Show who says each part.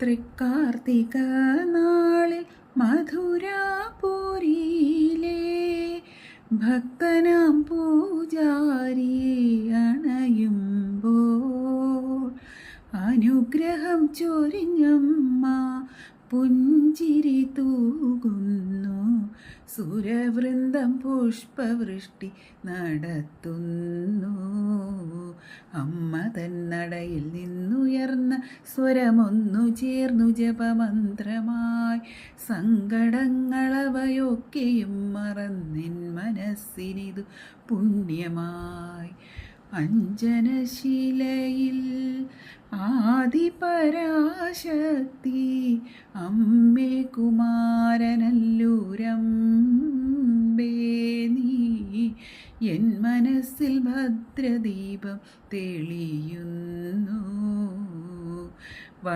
Speaker 1: തൃക്കാർത്തിക നാളിൽ മധുരാപുരിയിലെ ഭക്തനാം പൂജാരി അണയുമ്പോൾ അനുഗ്രഹം ചൊരിഞ്ഞമ്മ പുഞ്ചിരി തൂകുന്നു. സുരവൃന്ദം പുഷ്പവൃഷ്ടി നടത്തുന്നു. അമ്മ തന്നടയിൽ നിന്നുയർന്ന സ്വരമൊന്നു ചേർന്നു ജപമന്ത്രമായി. സങ്കടങ്ങളവയൊക്കെയും മറന്നിൻ മനസ്സിനിതു പുണ്യമായി. അഞ്ജനശിലയിൽ ആദിപരാശക്തി അമ്മേ കുമാരനല്ലൂരമ്പേ നീ എൻ മനസ്സിൽ ഭദ്രദീപം തെളിയുന്നു.